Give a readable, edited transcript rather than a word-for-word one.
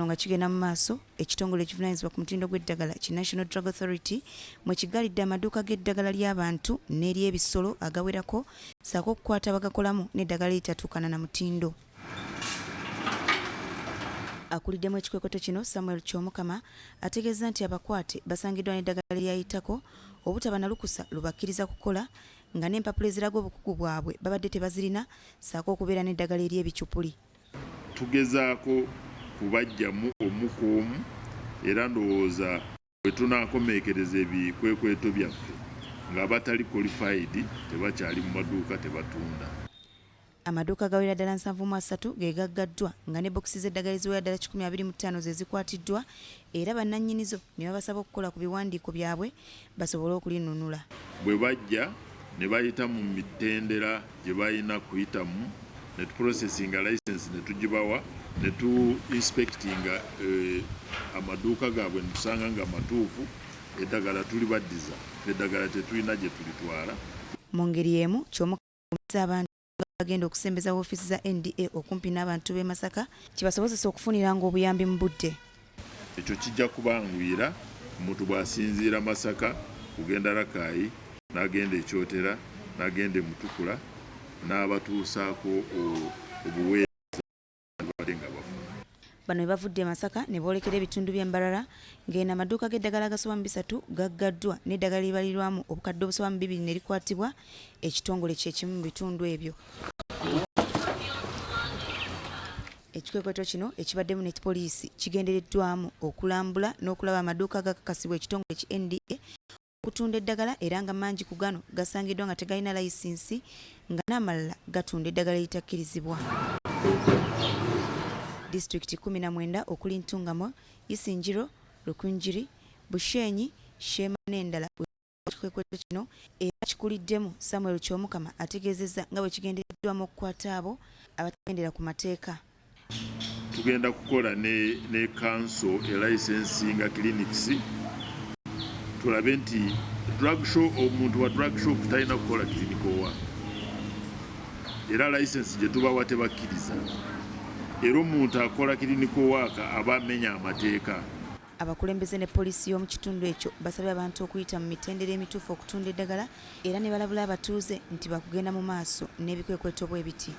nga kigenda mu maaso ekitongole ekivunaanyizibwa ku mutindo gw'eddagala ki National Drug Authority mwe kigalidde amaduuka g'eddagala ly'abantu n'ery'ebisolo agawerako ssaako okukwata bagakolamu n'eddagala eritatuukana na mutindo. Akuliddemu ekikwekoto kino Samuel Kyomukama ategeeza nti abakwate basangiddwa n'eddagala eryayitako obutaba na lukusa lubakkiriza kukola nga n'empapula eziraga obukugu bwabwe babadde tebazirina ssaako okubeera n'eddagala ery'ebicupuli. Tugezaako kubajjamu omu ku omu era ndowooza bwe tunaakomeekereza ebikwekweto byaffe ng'abatali qualified tebakyali mu maduuka tebatunda. Amaduuka gawera ddala 73 ge gaggaddwa nga ne bokisi z'eddagala eziwera ddala 125 ze zikwatiddwa era bannannyinizo ne babasaba okukola ku biwandiiko byabwe basobole okulinunula. Bwe bajja ne bayita mu mitendera gye balina kuyitamu ne tuprocesinga license ne tugibawa ne tu inspectinga amaduuka gaabwe ne tusanga nga matuufu eddagala tuli baddiza eddagala tetulina gye tulitwala. Mu ngeri y'emu Kyomukama abantu bagenda okusembeza woofiisi za NDA okumpi n'abantu b'e Masaka kibasobozesa okufuniranga obuyambi mu budde. Ekyo kijja kubanguyira omuntu bw'asinziira Masaka kugenda Rakaayi n'agenda Ekyotera n'agenda Mutukula n'abatuusaako obuweereza badde nga bafuna. Bano bwe bavudde e Masaka ne boolekera ebitundu by'e Mbarara ng'eno amaduuka g'eddagala agasoba mu 3 gaggaddwa n'eddagala libalirwamu obukadde obusoba mu 2 ne likwatibwa ekitongole kyekimu mu bitundu ebyo. Ekikwekoto kino ekibaddemu ne poliisi kigendereddwamu okulambula n'okulaba amaduuka agakakasibwa ekitongole ki NDA okutunda eddagala era nga mangi ku gano gasangiddwa nga tegalina layisinsi nga n'amalala gatunda eddagala eritakkirizibwa. Disitulikiti 19 okuli Ntungamo, Isinjiro, Lukunjiri, Bushenyi, Shema n'endala. Ekikwekoto kino era kikuliddemu Samuel Kyomukama ategeezezza nga bwe kigendereddwamu okukwata abo abatagendera ku mateeka. Tugenda kukola ne council licensing clinics tulabe nti drug show omuntu wa drug shop talina kukola clinical work era license gye tubawa tebakkiriza era omuntu akola clinical work aba amenya amateeka. Abakulembeze ne poliisi y'omu kitundu ekyo basabye abantu okuyita mu mitendera emituufu okutunda eddagala era ne balabula abatuuze nti bakugenda mu maaso n'ebikwekweto bwe biti.